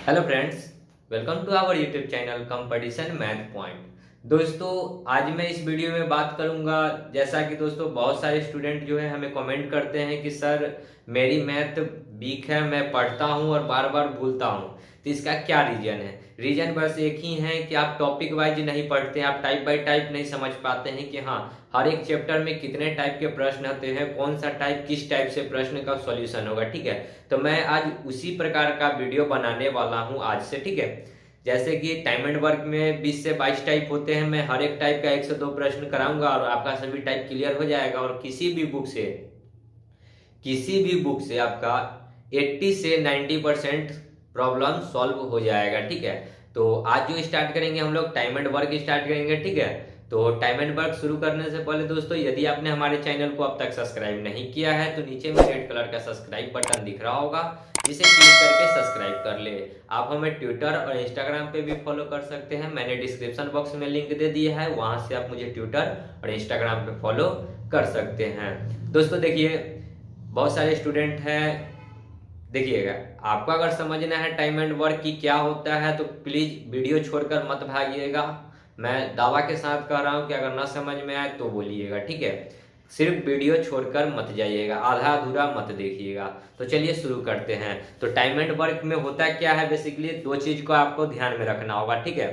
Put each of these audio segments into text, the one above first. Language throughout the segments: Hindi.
Hello friends, welcome to our YouTube channel competition math point. दोस्तों, आज मैं इस वीडियो में बात करूंगा। जैसा कि दोस्तों बहुत सारे स्टूडेंट जो है हमें कमेंट करते हैं कि सर मेरी मैथ वीक है, मैं पढ़ता हूं और बार बार भूलता हूं, तो इसका क्या रीजन है। रीजन बस एक ही है कि आप टॉपिक वाइज नहीं पढ़ते हैं, आप टाइप बाय टाइप नहीं समझ पाते हैं कि हाँ हर एक चैप्टर में कितने टाइप के प्रश्न होते हैं, कौन सा टाइप किस टाइप से प्रश्न का सॉल्यूशन होगा। ठीक है, तो मैं आज उसी प्रकार का वीडियो बनाने वाला हूं आज से। ठीक है, जैसे कि टाइम एंड वर्क में 20 से 22 टाइप होते हैं, मैं हर एक टाइप का 1 से 2 प्रश्न कराऊंगा और आपका सभी टाइप क्लियर हो जाएगा। और किसी भी बुक से आपका 80 से 90% प्रॉब्लम सॉल्व हो जाएगा। ठीक है, तो आज जो स्टार्ट करेंगे हम लोग टाइम एंड वर्क स्टार्ट करेंगे। ठीक है, तो टाइम एंड वर्क शुरू करने से पहले दोस्तों, यदि आपने हमारे चैनल को अब तक सब्सक्राइब नहीं किया है तो नीचे में रेड कलर का सब्सक्राइब बटन दिख रहा होगा, जिसे क्लिक करके सब्सक्राइब कर ले। आप हमें ट्विटर और इंस्टाग्राम पे भी फॉलो कर सकते हैं, मैंने डिस्क्रिप्शन बॉक्स में लिंक दे दिया है, वहां से आप मुझे ट्विटर और इंस्टाग्राम पे फॉलो कर सकते हैं। दोस्तों देखिए, बहुत सारे स्टूडेंट हैं, देखिएगा, आपको अगर समझना है टाइम एंड वर्क की क्या होता है तो प्लीज वीडियो छोड़कर मत भागिएगा। मैं दावा के साथ कह रहा हूं कि अगर ना समझ में आए तो बोलिएगा। ठीक है, सिर्फ वीडियो छोड़कर मत जाइएगा, आधा अधूरा मत देखिएगा। तो चलिए शुरू करते हैं। तो टाइम एंड वर्क में होता क्या है, बेसिकली दो चीज को आपको ध्यान में रखना होगा। ठीक है,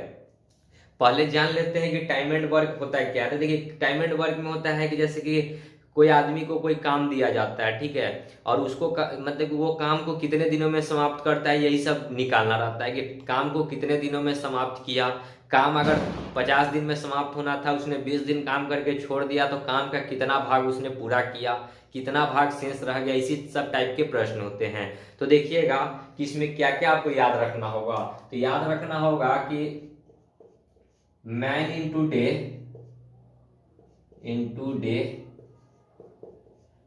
पहले जान लेते हैं कि टाइम एंड वर्क होता है क्या है। तो देखिए, टाइम एंड वर्क में होता है कि जैसे कि कोई आदमी को कोई काम दिया जाता है, ठीक है, और उसको मतलब वो काम को कितने दिनों में समाप्त करता है, यही सब निकालना रहता है कि काम को कितने दिनों में समाप्त किया। काम अगर 50 दिन में समाप्त होना था, उसने 20 दिन काम करके छोड़ दिया, तो काम का कितना भाग उसने पूरा किया, कितना भाग शेष रह गया, इसी सब टाइप के प्रश्न होते हैं। तो देखिएगा कि इसमें क्या क्या आपको याद रखना होगा। तो याद रखना होगा कि मैन इंटू डे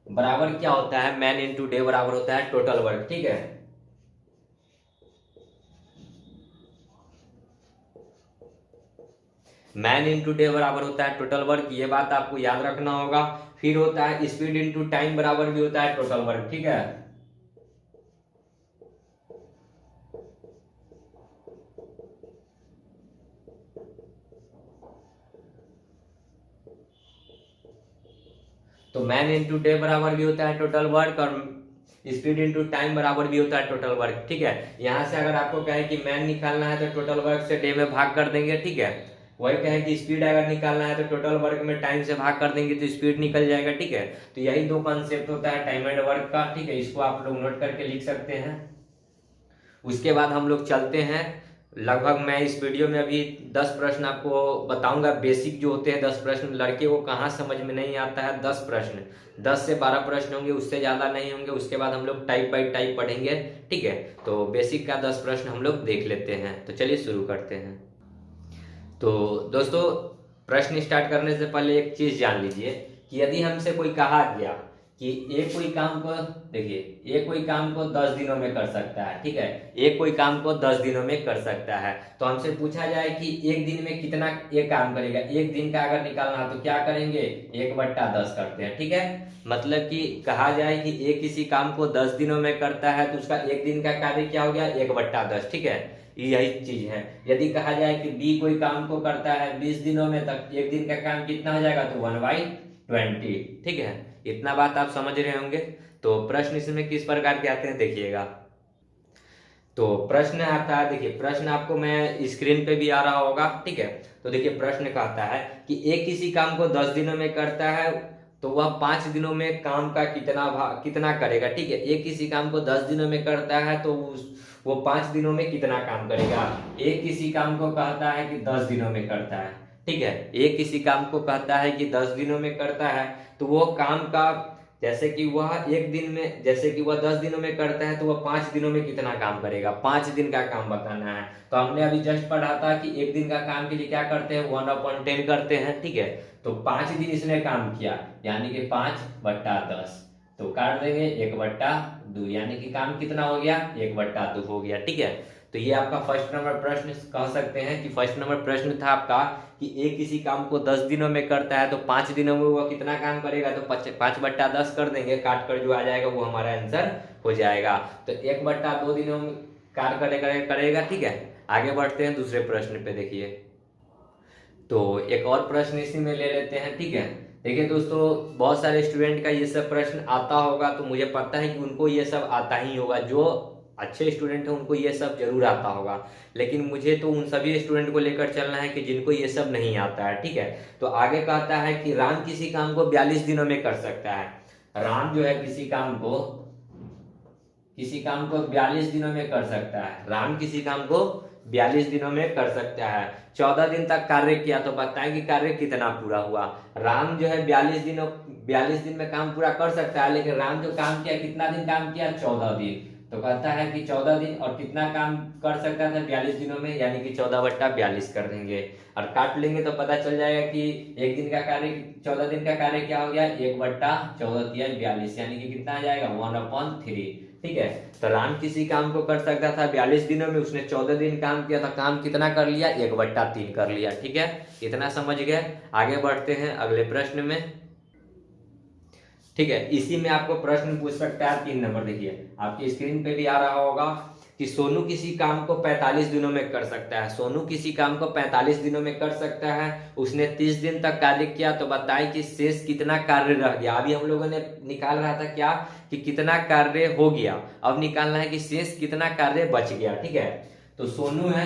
बराबर क्या होता है, मैन इंटू डे बराबर होता है टोटल वर्क। ठीक है, मैन इंटू डे बराबर होता है टोटल वर्क, ये बात आपको याद रखना होगा। फिर होता है स्पीड इंटू टाइम बराबर भी होता है टोटल वर्क। ठीक है, तो मैन इंटू डे बराबर भी होता है टोटल वर्क और स्पीड इंटू टाइम बराबर भी होता है टोटल वर्क। ठीक है, यहां से अगर आपको कहे कि मैन निकालना है तो टोटल वर्क से डे में भाग कर देंगे। ठीक है, वही कहे कि स्पीड अगर निकालना है तो टोटल वर्क में टाइम से भाग कर देंगे तो स्पीड निकल जाएगा। ठीक है, तो यही दो कॉन्सेप्ट होता है टाइम एंड वर्क का। ठीक है, इसको आप लोग नोट करके लिख सकते हैं। उसके बाद हम लोग चलते हैं। लगभग मैं इस वीडियो में अभी 10 प्रश्न आपको बताऊंगा, बेसिक जो होते हैं 10 प्रश्न, लड़के को कहाँ समझ में नहीं आता है। 10 प्रश्न, 10 से 12 प्रश्न होंगे, उससे ज़्यादा नहीं होंगे। उसके बाद हम लोग टाइप बाई टाइप पढ़ेंगे। ठीक है, तो बेसिक का 10 प्रश्न हम लोग देख लेते हैं। तो चलिए शुरू करते हैं। तो दोस्तों, प्रश्न स्टार्ट करने से पहले एक चीज जान लीजिए कि यदि हमसे कोई कहा गया कि एक कोई काम को, देखिए, एक कोई काम को 10 दिनों में कर सकता है। ठीक है, एक कोई काम को 10 दिनों में कर सकता है, तो हमसे पूछा जाए कि एक दिन में कितना एक काम करेगा। एक दिन का अगर निकालना तो क्या करेंगे, 1/10 करते हैं। ठीक है, मतलब कि कहा जाए कि ए किसी काम को 10 दिनों में करता है तो उसका एक दिन का कार्य क्या हो गया, 1/10। ठीक है, यही चीज है। यदि कहा जाए कि बी कोई काम को करता है 20 दिनों में, तक एक दिन का काम कितना हो जाएगा, तो 1/20। ठीक है, इतना बात आप समझ रहे होंगे। तो प्रश्न इसमें किस प्रकार के आते हैं देखिएगा। तो प्रश्न आता है, देखिए प्रश्न आपको मैं स्क्रीन पे भी आ रहा होगा। ठीक है, तो देखिए प्रश्न कहता है कि एक किसी काम को 10 दिनों में करता है तो वह 5 दिनों में काम का कितना करेगा। ठीक है, एक किसी काम को 10 दिनों में करता है तो वो 5 दिनों में कितना काम करेगा। एक किसी काम को कहता है कि 10 दिनों में करता है। ठीक है, एक किसी काम को कहता है कि 10 दिनों में करता है, तो वो काम का, जैसे कि वह एक दिन में, जैसे कि वह 10 दिनों में करता है तो वह 5 दिनों में कितना काम करेगा, 5 दिन का काम बताना है। तो हमने अभी जस्ट पढ़ा था कि एक दिन का काम के लिए क्या करते हैं, 1/10 करते हैं। ठीक है, तो 5 दिन इसने काम किया, यानी कि 5/10, तो काट देंगे 1/2, यानी कि काम कितना हो गया, 1/2 हो गया। ठीक है, तो ये आपका फर्स्ट नंबर प्रश्न कह सकते हैं कि फर्स्ट नंबर प्रश्न था आपका कि एक किसी काम को 10 दिनों में करता है तो 5 दिनों में वो कितना काम करेगा, तो 5/10 कर देंगे, काट कर जो आ जाएगा वो हमारा आंसर हो जाएगा। तो 1/2 दिनों में कार्य करेगा। ठीक है, आगे बढ़ते हैं दूसरे प्रश्न पे। देखिए, तो एक और प्रश्न इसी में ले लेते हैं। ठीक है, देखिए दोस्तों, बहुत सारे स्टूडेंट का ये सब प्रश्न आता होगा, तो मुझे पता है कि उनको ये सब आता ही होगा। जो अच्छे स्टूडेंट हैं उनको ये सब जरूर आता होगा, लेकिन मुझे तो उन सभी स्टूडेंट को लेकर चलना है कि जिनको ये सब नहीं आता है। ठीक है, तो आगे कहता है कि राम किसी काम को 42 दिनों में कर सकता है। राम जो है किसी काम को 42 दिनों में कर सकता है। राम किसी काम को 42 दिनों में कर सकता है। 14 दिन तक कार्य किया, तो बताएं कि कार्य कितना पूरा हुआ। राम जो है 42 दिन में काम पूरा कर सकता है, लेकिन राम जो काम किया, कितना दिन काम किया? 14 दिन। तो कहता है कि 14 दिन, और कितना काम कर सकता था 42 दिनों में, यानी कि 14/42 कर देंगे और काट लेंगे तो पता चल जाएगा कि एक दिन का कार्य 14 दिन का कार्य क्या हो गया? 1/14 यानी कि कितना आ जाएगा? 1/3। ठीक है, तो राम किसी काम को कर सकता था 42 दिनों में, उसने 14 दिन काम किया, तो काम कितना कर लिया? 1/3 कर लिया। ठीक है, इतना समझ गए। आगे बढ़ते हैं अगले प्रश्न में। ठीक है, इसी में आपको प्रश्न पूछ सकता है 3 नंबर। देखिए, आपकी स्क्रीन पे भी आ रहा होगा कि सोनू किसी काम को 45 दिनों में कर सकता है। सोनू किसी काम को 45 दिनों में कर सकता है, उसने 30 दिन तक कार्य किया, तो बताएं कि शेष कितना कार्य रह गया। अभी हम लोगों ने निकाल रहा था क्या कि कितना कार्य हो गया, अब निकालना है कि शेष कितना कार्य बच गया। ठीक है, तो सोनू है,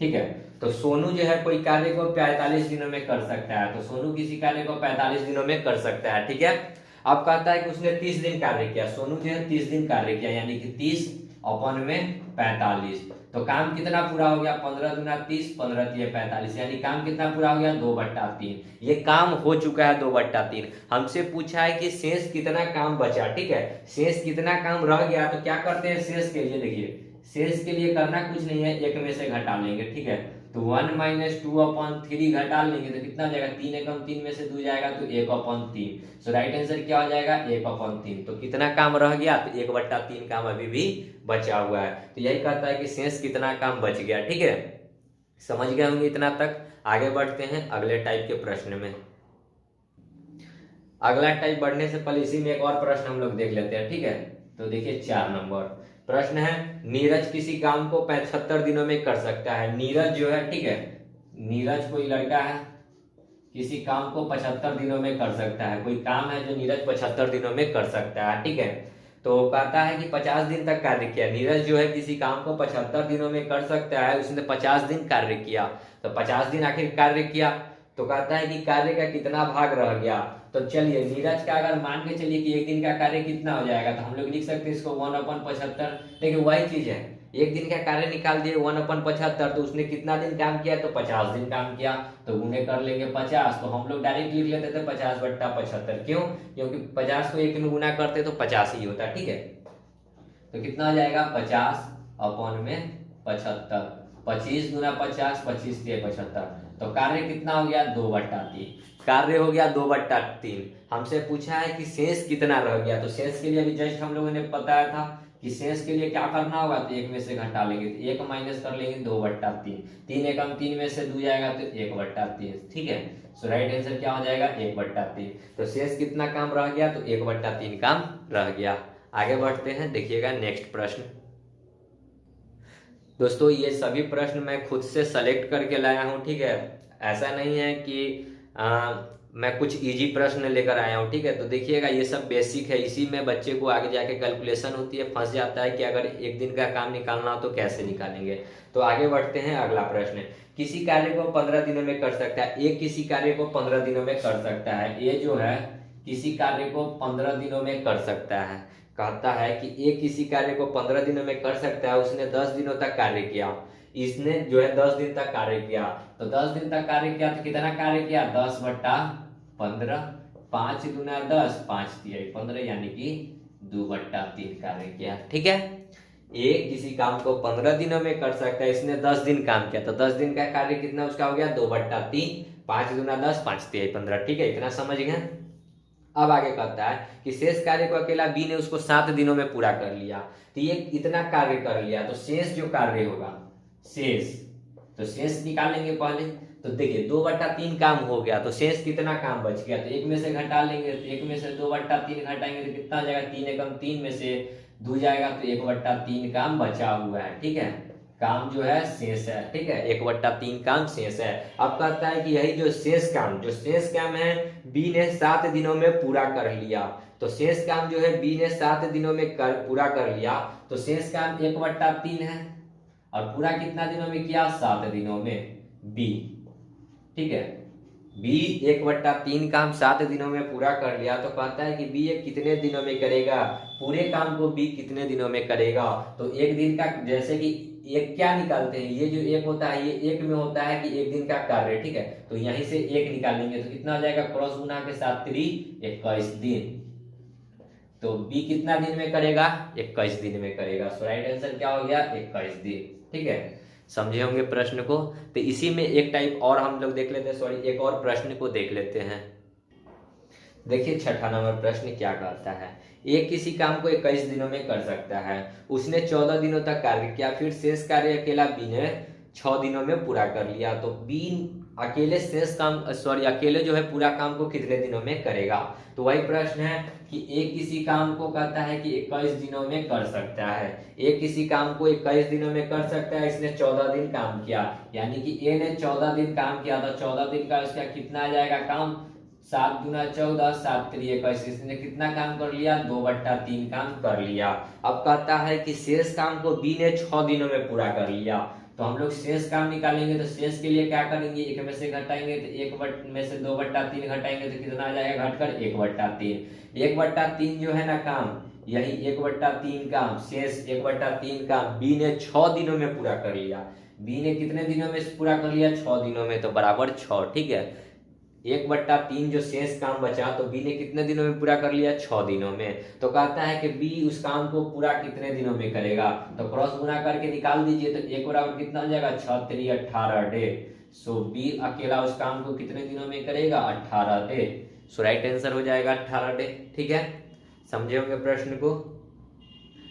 ठीक है, तो सोनू जो है कोई कार्य को 45 दिनों में कर सकता है। तो सोनू किसी कार्य को 45 दिनों में कर सकता है। ठीक है, अब कहता है कि उसने 30 दिन कार्य किया। सोनू जो है 30 दिन कार्य किया, यानी कि 30/45। तो काम कितना पूरा हो गया? 15 दूना 30, 15 तिया 45, यानी काम कितना पूरा हो गया? 2/3। ये काम हो चुका है 2/3। हमसे पूछा है कि शेष कितना काम बचा। ठीक है, शेष कितना काम रह गया, तो क्या करते हैं शेष के लिए? देखिए, शेष के लिए करना कुछ नहीं है, एक में से घटा लेंगे। ठीक है, तो 1 - 2/3 घटा लेंगे तो कितना हो जाएगा? 3 एकम 3 में से 2 जाएगा तो 1/3। सो राइट आंसर क्या हो जाएगा? 1/3। तो कितना काम रह गया? तो 1/3 काम अभी भी बचा हुआ है। तो यही कहता है कि शेष कितना काम बच गया। ठीक है, समझ गए होंगे इतना तक। आगे बढ़ते हैं अगले टाइप के प्रश्न में। अगला टाइप बढ़ने से पहले इसी में एक और प्रश्न हम लोग देख लेते हैं। ठीक है, तो देखिए 4 नंबर प्रश्न है, नीरज किसी काम को 75 दिनों में कर सकता है। नीरज जो है, ठीक है, नीरज कोई लड़का है, किसी काम को 75 दिनों में कर सकता है। कोई काम है जो नीरज 75 दिनों में कर सकता है। ठीक है, तो कहता है कि 50 दिन तक कार्य किया। नीरज जो है किसी काम को 75 दिनों में कर सकता है, उसने 50 दिन कार्य किया। तो 50 दिन आखिर कार्य किया, तो कहता है कि कार्य का कितना भाग रह गया। तो चलिए, नीरज का अगर मान के चलिए कि एक दिन का कार्य कितना हो जाएगा, तो हम लोग लिख सकते हैं इसको 1/75। देखिए, वही चीज है, एक दिन का कार्य निकाल दिए 1/75, तो उसने कितना दिन काम किया? तो 50 दिन काम किया, तो गुणे कर लेंगे 50। तो हम लोग डायरेक्ट लिख लेते थे 50/75। क्यों? क्योंकि 50 को एक में गुना करते तो 50 ही होता। ठीक है, तो कितना हो जाएगा? 50/75। 25 गुना 50, 25 तिया 75। तो कार्य कितना हो गया? 2/3। कार्य हो गया 2/3। हमसे पूछा है कि शेष कितना रह गया। तो शेष के लिए भी जस्ट हम लोगों ने बताया था कि शेष के लिए क्या करना होगा? तो एक में से घटा लेंगे, तो 1 माइनस कर लेंगे 2/3। 3 एकम 3 में से 2 जाएगा तो 1/3। ठीक है, सो राइट आंसर क्या हो जाएगा? 1/3। तो शेष कितना काम रह गया? तो 1/3 काम रह गया। आगे बढ़ते हैं, देखिएगा नेक्स्ट प्रश्न। दोस्तों, ये सभी प्रश्न मैं खुद से सेलेक्ट करके लाया हूँ। ठीक है, ऐसा नहीं है कि मैं कुछ इजी प्रश्न लेकर आया हूँ। ठीक है, तो देखिएगा ये सब बेसिक है, इसी में बच्चे को आगे जाके कैलकुलेशन होती है, फंस जाता है कि अगर एक दिन का काम निकालना हो तो कैसे निकालेंगे। तो आगे बढ़ते हैं, अगला प्रश्न। किसी कार्य को 15 दिनों में कर सकता है। ए किसी कार्य को 15 दिनों में कर सकता है। ए जो है किसी कार्य को 15 दिनों में कर सकता है। कहता है कि ए किसी कार्य को 15 दिनों में कर सकता है, उसने 10 दिनों तक कार्य किया। इसने जो है 10 दिन तक कार्य किया, तो 10 दिन तक कार्य किया तो कितना कार्य किया? 10/15। 5 दूना 10, 5 तिया 15, यानी कि 2/3 कार्य किया। ठीक है, ए किसी काम को 15 दिनों में कर सकता है, इसने 10 दिन काम किया, तो 10 दिन का कार्य कितना उसका हो गया? 2/3। 5 दूना 10, 5 तिया 15। ठीक है, इतना समझ गए। अब आगे कहता है कि शेष कार्य को अकेला बी ने उसको 7 दिनों में पूरा कर लिया। तो ये इतना कार्य कर लिया, तो शेष जो कार्य होगा, शेष, तो शेष निकालेंगे पहले। तो देखिए 2/3 काम हो गया, तो शेष कितना काम बच गया? तो एक में से घटा लेंगे, तो एक में से 2/3 घटाएंगे तो कितना हो जाएगा? 3 एकम 3 में से 2 जाएगा तो 1/3 काम बचा हुआ है, ठीक है, काम जो है शेष है, ठीक है, 1/3 काम शेष है। अब कहता है कि यही जो शेष काम है बी ने 7 दिनों में पूरा कर लिया, तो शेष काम जो है बी ने 7 दिनों में पूरा कर लिया, तो शेष काम 1/3 है, और पूरा कितना दिनों में किया, 7 दिनों में, बी, ठीक है, बी 1/3 काम 7 दिनों में पूरा कर लिया, तो कहता है कि बी ये कितने दिनों में करेगा, पूरे काम को बी कितने दिनों में करेगा। तो एक दिन का, जैसे कि एक क्या निकालते हैं, ये जो एक होता है ये एक में होता है कि एक दिन का कार्य, ठीक है, तो यहीं से एक निकालेंगे तो कितना हो जाएगा, क्रॉस गुना के साथ 3 21 दिन, तो बी कितना दिन में करेगा, 21 दिन में करेगा। सो राइट आंसर क्या हो गया, 21 दिन, ठीक है, समझे होंगे प्रश्न को। तो इसी में एक टाइप और हम लोग देख लेते हैं, सॉरी एक और प्रश्न को देख लेते हैं। देखिए 6ठा नंबर प्रश्न क्या कहता है, एक किसी काम को 21 दिनों में कर सकता है, उसने 14 दिनों तक कार्य किया, फिर शेष कार्य अकेला बी ने 6 दिनों में पूरा कर लिया, तो बी अकेले जो है पूरा काम को कितने दिनों में करेगा। तो वही प्रश्न है कि एक किसी काम को कहता है कि 21 दिनों में कर सकता है, एक किसी काम को 21 दिनों में कर सकता है, इसने 14 दिन काम किया, यानी कि ए ने 14 दिन काम किया, तो 14 दिन का इसका कितना आ जाएगा काम, 7 दूना 14 7 3 21, इसने कितना काम कर लिया, 2/3 काम कर लिया। अब कहता है कि शेष काम को बी ने 6 दिनों में पूरा कर लिया, तो हम लोग शेष काम निकालेंगे, तो शेष के लिए क्या करेंगे, एक में से घटाएंगे, तो एक में से 2/3 घटाएंगे तो कितना आ जाएगा, घटकर 1/3, 1/3 जो है ना काम, यही 1/3 काम शेष 1/3 काम बी ने 6 दिनों में पूरा कर लिया, बी ने कितने दिनों में पूरा कर लिया, 6 दिनों में, तो बराबर 6, ठीक है, 1/3 जो शेष काम बचा, तो बी ने कितने दिनों में पूरा कर लिया, 6 दिनों में। तो कहता है कि बी उस काम को पूरा कितने दिनों में करेगा, तो क्रॉस गुना करके निकाल दीजिए, तो एक बराबर कितना हो जाएगा, 6 3 18 डे। सो बी अकेला उस काम को कितने दिनों में करेगा, 18 डे। सो राइट आंसर हो जाएगा 18 डे, ठीक है, समझे होंगे प्रश्न को।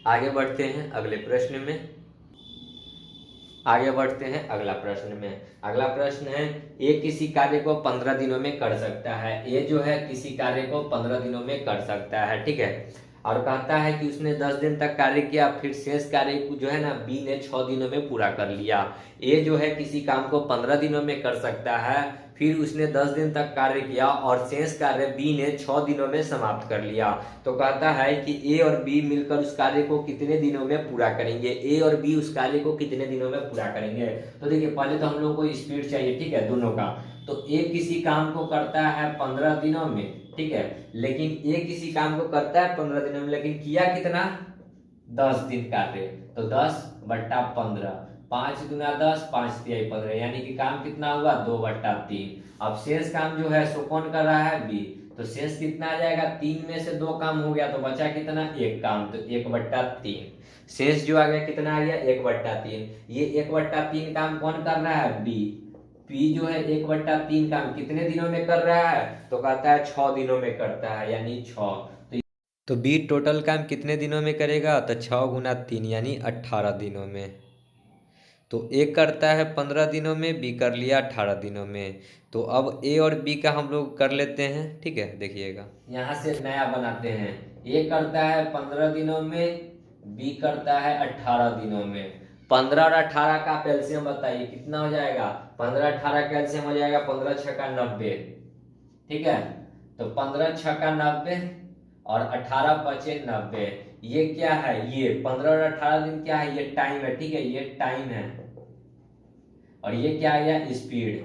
आगे बढ़ते हैं अगले प्रश्न में, आगे बढ़ते हैं अगला प्रश्न में। अगला प्रश्न है, ए किसी कार्य को 15 दिनों में कर सकता है, ए जो है किसी कार्य को 15 दिनों में कर सकता है, ठीक है, और कहता है कि उसने 10 दिन तक कार्य किया, फिर शेष कार्य को जो है ना बी ने 6 दिनों में पूरा कर लिया। ए जो है किसी काम को 15 दिनों में कर सकता है, फिर उसने 10 दिन तक कार्य किया और शेष कार्य बी ने 6 दिनों में समाप्त कर लिया। तो कहता है कि ए और बी मिलकर उस कार्य को कितने दिनों में पूरा करेंगे, ए और बी उस कार्य को कितने दिनों में पूरा करेंगे। तो देखिए पहले तो हम लोग को स्पीड चाहिए, ठीक है, दोनों का। तो ए किसी काम को करता है 15 दिनों में, ठीक है, लेकिन ए किसी काम को करता है 15 दिनों में, लेकिन किया कितना, 10 दिन कार्य, तो 10/15, 5 दूना 10 5 तिहाई 15, यानी कि काम कितना हुआ, 2/3। अब शेष काम जो है सो कौन कर रहा है, बी, तो शेष कितना आ जाएगा, 3 में से 2 काम हो गया, तो बचा कितना, 1 काम, तो 1/3 शेष जो आ गया कितना आ गया, 1/3। ये 1/3 काम कौन कर रहा है, बी, पी जो है 1/3 काम कितने दिनों में कर रहा है, तो कहता है 6 दिनों में करता है, यानी 6। तो बी टोटल काम कितने दिनों में करेगा, तो 6 गुना 3 यानी 18 दिनों में। तो ए करता है 15 दिनों में, बी कर लिया 18 दिनों में। तो अब ए और बी का हम लोग कर लेते हैं, ठीक है, देखिएगा यहाँ से नया बनाते हैं। ए करता है 15 दिनों में, बी करता है 18 दिनों में। 15 और 18 का एलसीएम बताइए कितना हो जाएगा, 15 18 का एलसीएम हो जाएगा 15 6 का 90, ठीक है, तो 15 6 का 90 और 18 5 90, ये क्या है, ये 15 और 18 दिन क्या है, ये टाइम है, ठीक है, ये टाइम है, और ये क्या आ गया, स्पीड,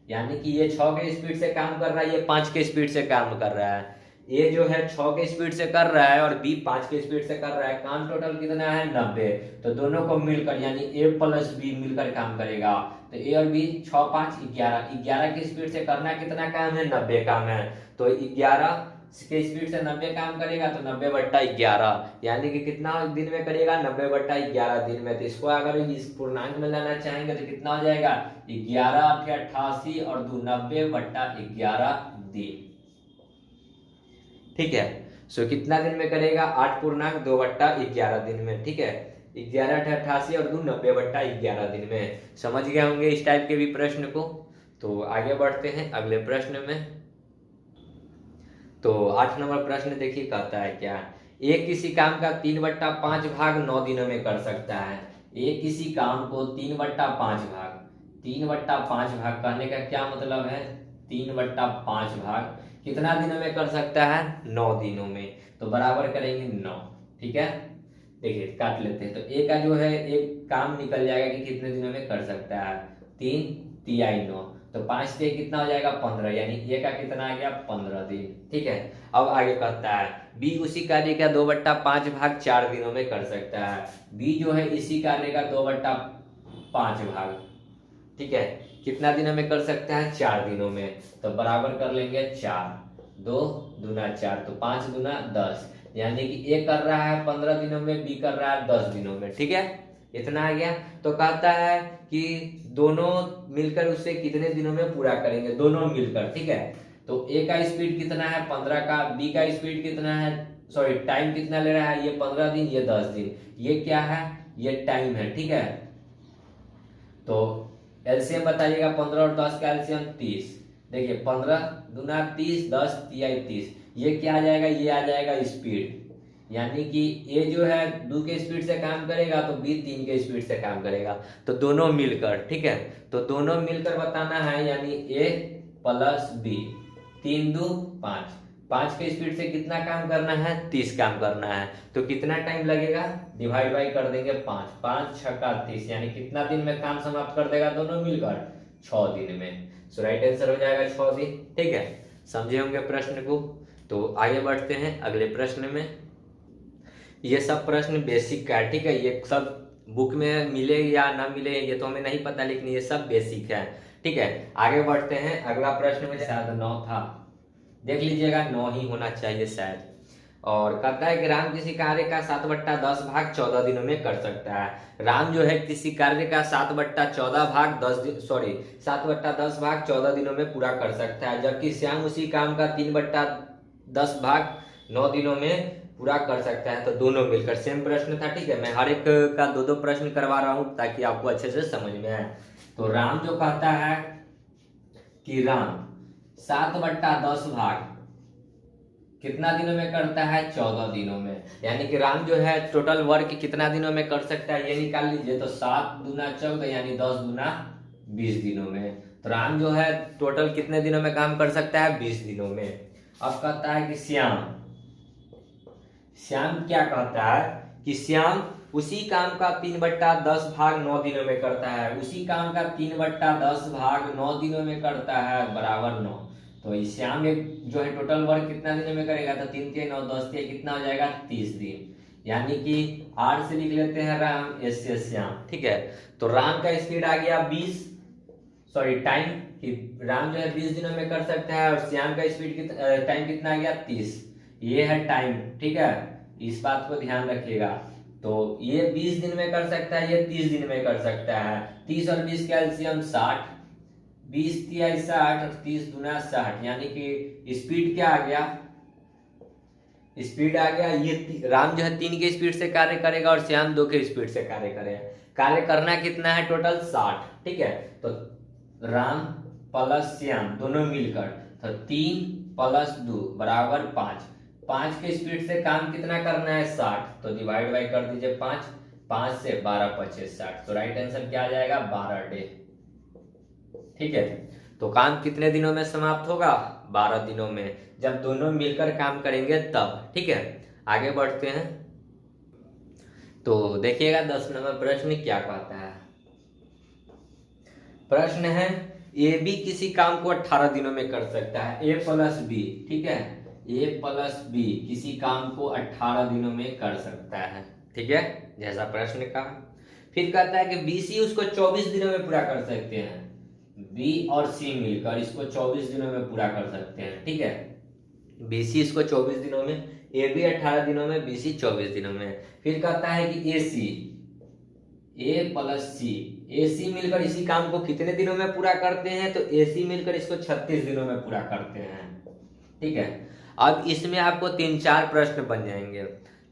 यानी कि ये 6 के स्पीड से काम कर रहा है, ये 5 के स्पीड से काम कर रहा है। ए जो है 6 के स्पीड से कर रहा है और बी 5 के स्पीड से कर रहा है, काम टोटल कितना है, 90। तो दोनों को मिलकर यानी ए प्लस बी मिलकर काम करेगा, तो ए और बी 6 5 11 की स्पीड से करना कितना काम है, 90 काम है। तो 11 के स्पीड से 90 काम करेगा, तो 90/11 यानी कि कितना दिन में करेगा, 90/11 दिन में। तो इसको अगर इस पूर्णांक में लाना चाहेंगे तो कितना हो जाएगा, 11 8 88 और 2 90/11 दिन, ठीक है। सो कितना दिन में करेगा, 8 पूर्णांक 2/11 दिन में, ठीक है, 11 8 88 और 2 90/11 दिन में। समझ गए होंगे इस टाइप के भी प्रश्न को। तो आगे बढ़ते हैं अगले प्रश्न में। तो 8 नंबर प्रश्न देखिए कहता है क्या, एक किसी काम का 3/5 भाग 9 दिनों में कर सकता है। एक किसी काम को 3/5 भाग करने का क्या मतलब है, 3/5 भाग कितना दिनों में कर सकता है, 9 दिनों में। तो बराबर करेंगे 9। ठीक है, देखिए काट लेते हैं। तो ए का जो है एक काम निकल जाएगा कि कितने दिनों में कर सकता है, 3 तिहाई 9, तो 5 तिहाई कितना हो जाएगा 15, यानी ए का कितना आ गया 15 दिन। ठीक है, अब आगे कहता है बी उसी कार्य का 2/5 भाग 4 दिनों में कर सकता है। बी जो है इसी कार्य का 2/5 भाग, ठीक है, कितना दिनों में कर सकता है, 4 दिनों में। तो बराबर कर लेंगे 4, 2 दूना 4, तो 5 दूना 10, यानी कि ए कर रहा है 15 दिनों में, बी कर रहा है 10 दिनों में। ठीक है, इतना आ गया। तो कहता है कि दोनों मिलकर उसे कितने दिनों में पूरा करेंगे, दोनों मिलकर। ठीक है, तो ए का स्पीड कितना है 15 का, बी का स्पीड कितना है, सॉरी टाइम कितना ले रहा है, ये 15 दिन, ये 10 दिन, ये क्या है, ये टाइम है। ठीक है, तो एलसीएम बताइएगा, 15 और 10 का एलसीएम 30। देखिए 15 दूना 30, 10 तिहाई 30, ये क्या आ जाएगा, ये आ जाएगा स्पीड, यानी कि ए जो है 2 के स्पीड से काम करेगा तो बी 3 के स्पीड से काम करेगा, तो दोनों मिलकर। ठीक है, तो दोनों मिलकर बताना है, यानी ए प्लस बी, 3 2 5, 5 के स्पीड से कितना काम करना है, 30 काम करना है। तो कितना टाइम लगेगा, डिवाइड बाई कर देंगे 5, 5 छक्का 30, यानी कितना दिन में काम समाप्त कर देगा दोनों मिलकर, 6 दिन में। सो राइट आंसर हो जाएगा 6 दिन। ठीक है, समझे होंगे प्रश्न को। तो आगे बढ़ते हैं अगले प्रश्न में। ये सब प्रश्न बेसिक का है। ठीक है, ये सब बुक में मिले या ना मिले ये तो हमें नहीं पता, लेकिन ये सब बेसिक है। ठीक है, आगे बढ़ते हैं। अगला प्रश्न में शायद 9 था, देख लीजिएगा 9 ही होना चाहिए शायद। और कहता है कि राम किसी कार्य का 7/10 भाग 14 दिनों में कर सकता है। राम जो है किसी कार्य का 7/14 भाग 7/10 भाग 14 दिनों में पूरा कर सकता है, जबकि श्याम उसी काम का 3/10 भाग 9 दिनों में पूरा कर सकता है। तो दोनों मिलकर, सेम प्रश्न था। ठीक है, मैं हर एक का 2-2 प्रश्न करवा रहा हूं ताकि आपको अच्छे से समझ में आए। तो राम जो कहता है कि राम 7/10 भाग कितना दिनों में करता है, 14 दिनों में, यानी कि राम जो है टोटल वर्क कितना दिनों में कर सकता है, ये निकाल लीजिए। तो 7 दूना 14, यानी 10 दूना 20 दिनों में। तो राम जो है टोटल कितने दिनों में काम कर सकता है, 20 दिनों में। अब कहता है कि श्याम क्या कहता है कि श्याम उसी काम का 3/10 भाग 9 दिनों में करता है। उसी काम का 3/10 भाग 9 दिनों में करता है, बराबर 9। तो श्याम एक जो है टोटल वर्क कितना दिनों में करेगा, तो 3 के 9 10 के कितना हो जाएगा, 30 दिन, यानी कि आर से लिख लेते हैं राम, एस से श्याम। ठीक है, तो राम का स्पीड आ गया 20, सॉरी टाइम, कि राम जो है 20 दिनों में कर सकता है, और श्याम का स्पीड टाइम कितना आ गया 30, ये है टाइम। ठीक है, इस बात को ध्यान रखिएगा। तो ये 20 दिन में कर सकता है, ये 30 दिन में कर सकता है। 30 और 20 का एलसीएम 60, 20 तिहाई 60 और 30 दूना 60, यानी कि स्पीड क्या आ गया, स्पीड आ गया, ये राम जो है 3 के स्पीड से कार्य करेगा और श्याम 2 के स्पीड से कार्य करेगा। कार्य करना कितना है, टोटल 60। ठीक है, तो राम प्लस श्याम दोनों मिलकर, तो 3 + 2 बराबर 5, 5 के स्पीड से काम कितना करना है, 60, तो डिवाइड बाई कर दीजिए 5, 5 से 12 × 60, तो राइट आंसर क्या आ जाएगा, 12 डे। ठीक है, तो काम कितने दिनों में समाप्त होगा, 12 दिनों में, जब दोनों मिलकर काम करेंगे तब। ठीक है, आगे बढ़ते हैं। तो देखिएगा 10 नंबर प्रश्न क्या कहता है। प्रश्न है ए बी किसी काम को 18 दिनों में कर सकता है, ए प्लस बी। ठीक है, ए प्लस बी किसी काम को 18 दिनों में कर सकता है। ठीक है, जैसा प्रश्न का। फिर कहता है कि बी सी उसको 24 दिनों में पूरा कर सकते हैं। बी और सी मिलकर इसको 24 दिनों में पूरा कर सकते हैं। ठीक है, बी सी इसको 24 दिनों में, ए बी 18 दिनों में, बी सी 24 दिनों में। फिर कहता है कि ए सी, ए प्लस सी, ए सी मिलकर इसी काम को कितने दिनों में पूरा करते हैं, तो ए सी मिलकर इसको 36 दिनों में पूरा करते हैं। ठीक है, अब इसमें आपको 3-4 प्रश्न बन जाएंगे।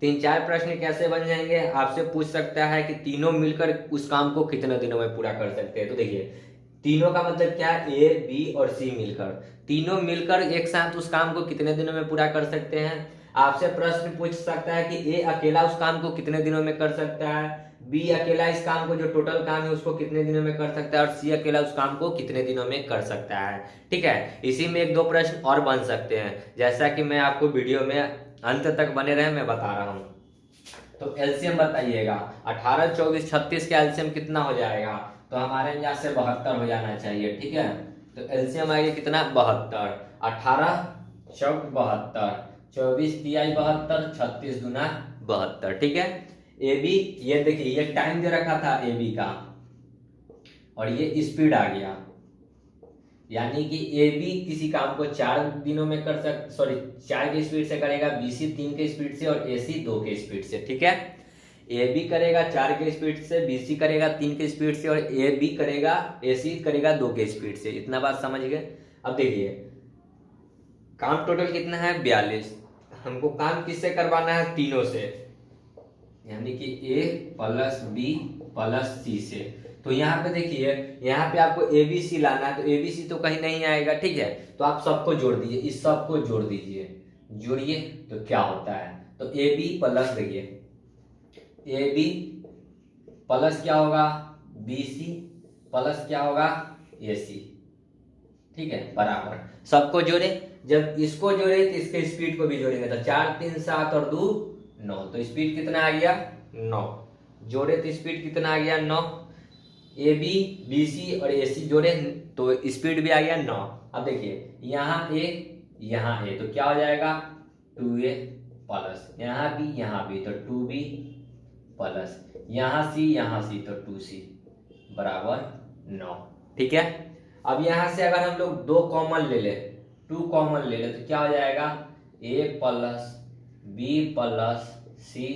3-4 प्रश्न कैसे बन जाएंगे, आपसे पूछ सकता है कि तीनों मिलकर उस काम को कितने दिनों में पूरा कर सकते हैं। तो देखिए तीनों का मतलब क्या है, ए बी और सी मिलकर, तीनों मिलकर एक साथ उस काम को कितने दिनों में पूरा कर सकते हैं। आपसे प्रश्न पूछ सकता है कि ए अकेला उस काम को कितने दिनों में कर सकता है, बी अकेला इस काम को जो टोटल काम है उसको कितने दिनों में कर सकता है, और सी अकेला उस काम को कितने दिनों में कर सकता है। ठीक है, इसी में एक दो प्रश्न और बन सकते हैं, जैसा कि मैं आपको वीडियो में अंत तक बने रहे मैं बता रहा हूँ। तो एलसीएम बताइएगा, 18, 24, 36 का एलसीएम कितना हो जाएगा, तो हमारे यहाँ से 72 हो जाना चाहिए। ठीक है, तो एलसीएम आएगा कितना, 72, 18 चौक 72, 24 तिहाई 72, 36 दूना 72। ठीक है, ए बी, ये देखिए ये टाइम दे रखा था ए बी का, और ये स्पीड आ गया, यानी कि ए बी किसी काम को 4 दिनों में कर 4 की स्पीड से करेगा, बी सी 3 की स्पीड से, और ए सी 2 की स्पीड से। ठीक है, ए बी करेगा 4 की स्पीड से, बी सी करेगा 3 की स्पीड से, और ए सी करेगा 2 की स्पीड से। इतना बात समझ गए। अब देखिए काम टोटल कितना है, 42। हमको काम किससे करवाना है, तीनों से, यानी कि ए प्लस बी प्लस सी से। तो यहाँ पे देखिए, यहाँ पे आपको ए बी सी लाना है, तो ए बी सी तो कहीं नहीं आएगा। ठीक है, तो आप सबको जोड़ दीजिए, इस सबको जोड़ दीजिए, जोड़िए तो क्या होता है, तो ए बी प्लस, देखिए ए बी प्लस क्या होगा, बी सी प्लस क्या होगा, ए सी। ठीक है, बराबर सबको जोड़े, जब इसको जोड़े तो इसके स्पीड को भी जोड़ेंगे, तो 4 3 7 और 2 9, तो स्पीड कितना आ गया, 9। जोड़े तो स्पीड कितना आ गया, 9। ए बी बी सी और ए सी जोड़े तो स्पीड भी आ गया 9। अब देखिए यहाँ ए, तो क्या हो जाएगा, 2a प्लस, यहाँ भी तो 2b प्लस, यहाँ सी तो 2c बराबर 9। ठीक है, अब यहाँ से अगर हम लोग 2 कॉमन ले ले, 2 कॉमन ले ले, तो क्या हो जाएगा, a प्लस बी प्लस सी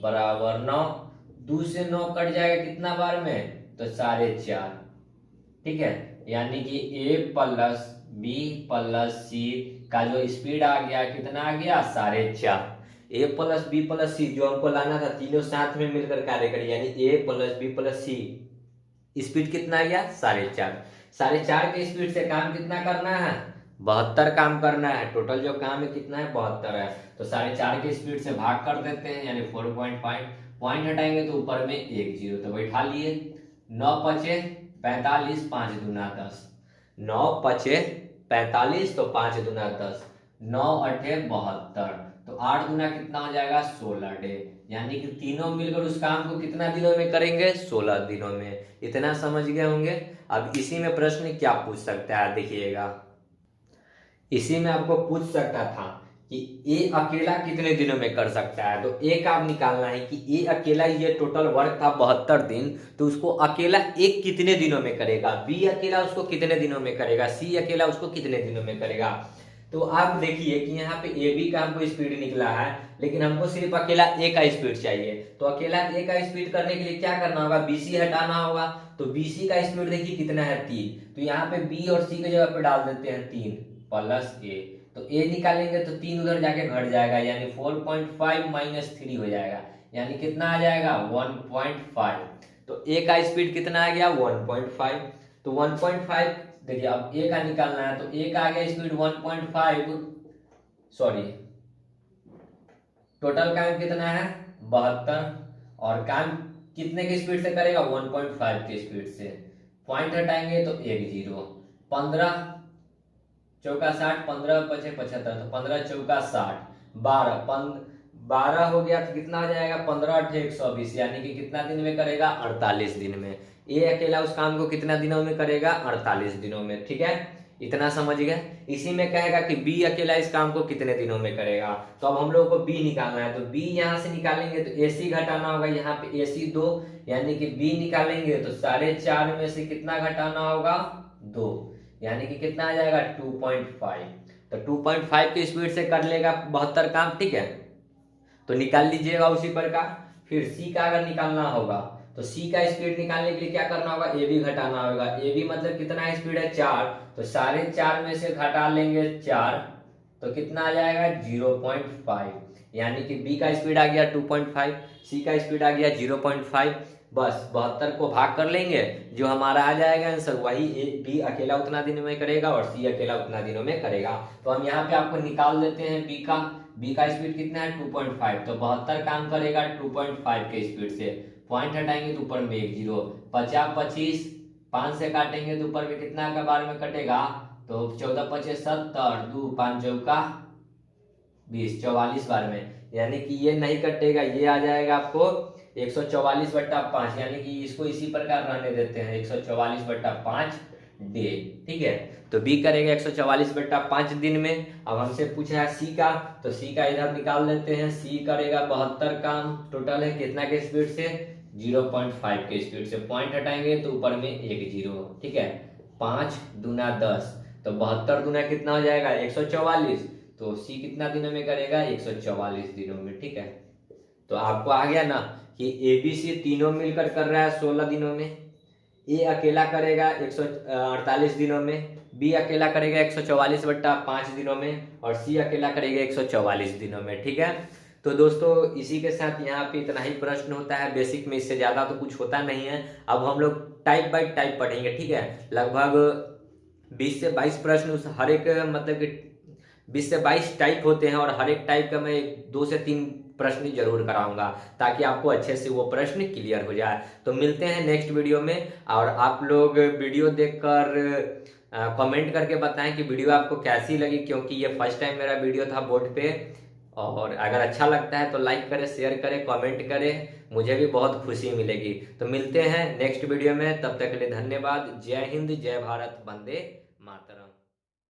बराबर 9। 2 से 9 कट जाएगा कितना बार में, तो 4.5। ठीक है, यानी कि ए प्लस बी प्लस सी का जो स्पीड आ गया कितना आ गया, 4.5। ए प्लस बी प्लस सी जो हमको लाना था, तीनों साथ में मिलकर कार्य करें, यानी ए प्लस बी प्लस सी स्पीड कितना आ गया, 4.5। 4.5 के स्पीड से काम कितना करना है, 72 काम करना है। टोटल जो काम है कितना है, 72 है। तो 4.5 की स्पीड से भाग कर देते हैं, यानी 4.5, पॉइंट हटाएंगे तो ऊपर में 1 0, तो बैठा लिए। 9 पचे 45, 5 दूना 10, 9 पचे 45, तो 5 दूना 10, 9 अठे 72, तो 8 दूना कितना हो जाएगा, 16 डे, यानी कि तीनों मिलकर उस काम को कितना दिनों में करेंगे, 16 दिनों में। इतना समझ गए होंगे। अब इसी में प्रश्न क्या पूछ सकता है, देखिएगा, इसी में आपको पूछ सकता था कि ए अकेला कितने दिनों में कर सकता है, तो ए का आप निकालना है कि ए अकेला, ये टोटल वर्क था 72 दिन, तो उसको अकेला एक कितने दिनों में करेगा, बी अकेला उसको कितने दिनों में करेगा, सी अकेला उसको कितने दिनों में करेगा। तो आप देखिए कि यहाँ पे ए बी का हमको स्पीड निकला है, लेकिन हमको सिर्फ अकेला ए का स्पीड चाहिए। तो अकेला ए का स्पीड करने के लिए क्या करना होगा, बी सी हटाना होगा। तो बी सी का स्पीड देखिए कितना है, 3, तो यहाँ पे बी और सी की जगह पे डाल देते हैं 3 प्लस ए, तो ए निकालेंगे तो 3 उधर जाके घट जाएगा, यानी 4.5 माइनस 3 हो जाएगा, यानी कितना आ जाएगा, 1.5। तो ए का स्पीड कितना आ गया, 1.5। तो 1.5 देखिए, अब ए का निकालना है, तो ए का आ गया स्पीड 1.5, सॉरी टोटल काम कितना है, 72, और काम कितने की स्पीड से करेगा, 1.5 की स्पीड से। पॉइंट हटाएंगे तो 1 0, 15 चौका 60, 15 पचे 75, तो 15 चौका 60, 12 हो गया, तो कितना हो जाएगा, 15 अठे 120, यानी कि कितना दिन में करेगा, 48 दिन में। ए अकेला उस काम को कितना दिनों में करेगा, 48 दिनों में। ठीक है, इतना समझ गए। इसी में कहेगा कि बी अकेला इस काम को कितने दिनों में करेगा, तो अब हम लोगों को बी निकालना है। तो बी यहाँ से निकालेंगे तो ए सी घटाना होगा, यहाँ पे ए सी 2, यानी कि बी निकालेंगे तो 4.5 में से कितना घटाना होगा, 2, यानी कि कितना आ जाएगा, 2.5। तो 2.5 की स्पीड से कर लेगा 72 काम। ठीक है, तो निकाल लीजिएगा उसी प्रकार। फिर सी का अगर निकालना होगा, तो सी का स्पीड निकालने के लिए क्या करना होगा, ए बी घटाना होगा। ए बी मतलब कितना स्पीड है, 4, तो 4.5 में से घटा लेंगे 4, तो कितना आ जाएगा, 0.5, यानी कि बी का स्पीड आ गया 2.5, सी का स्पीड आ गया 0.5। बस 72 को भाग कर लेंगे, जो हमारा आ जाएगा आंसर, वही बी अकेला उतना दिनों में करेगा और सी अकेला उतना दिनों में करेगा। तो हम यहाँ पे आपको निकाल देते हैं बी का, बी का स्पीड कितना है 2.5, तो 72 काम करेगा 2.5 के स्पीड से। पॉइंट हटाएंगे तो ऊपर में 1 जीरो, 50 25, 5 से काटेंगे तो ऊपर में कितना का बार में कटेगा, तो 14 25 70, 2 5 चौका 20, 44 बार में। यानी कि ये नहीं कटेगा, ये आ जाएगा आपको 144/5, यानी कि इसको इसी प्रकार रहने देते हैं 144/5 डे। ठीक है, तो बी करेगा 144/5 दिन में। अब हमसे पूछा है सी का, तो सी का इधर निकाल लेते हैं। सी करेगा 72 काम, टोटल है कितना के स्पीड से 0.5 के स्पीड से। पॉइंट हटाएंगे तो ऊपर में 1 जीरो। ठीक है, 5 दूना 10, तो 72 दूना कितना हो जाएगा 144, तो सी कितना दिनों में करेगा 144 दिनों में। ठीक है, तो आपको आ गया ना कि ए बी सी तीनों मिलकर कर रहा है 16 दिनों में, ए अकेला करेगा 148 दिनों में, बी अकेला करेगा 144/5 दिनों में, और सी अकेला करेगा 144 दिनों में। ठीक है, तो दोस्तों इसी के साथ यहाँ पे इतना ही प्रश्न होता है बेसिक में, इससे ज़्यादा तो कुछ होता नहीं है। अब हम लोग टाइप बाय टाइप पढ़ेंगे। ठीक है, लगभग 20 से 22 प्रश्न उस हर एक मतलब कि 20 से 22 टाइप होते हैं, और हर एक टाइप का मैं 2 से 3 प्रश्न जरूर कराऊंगा, ताकि आपको अच्छे से वो प्रश्न क्लियर हो जाए। तो मिलते हैं नेक्स्ट वीडियो में, और आप लोग वीडियो देखकर कमेंट करके बताएं कि वीडियो आपको कैसी लगी, क्योंकि ये फर्स्ट टाइम मेरा वीडियो था बोर्ड पे। और अगर अच्छा लगता है तो लाइक करें, शेयर करें, कमेंट करें, मुझे भी बहुत खुशी मिलेगी। तो मिलते हैं नेक्स्ट वीडियो में, तब तक के लिए धन्यवाद। जय हिंद, जय भारत, वंदे मातरम।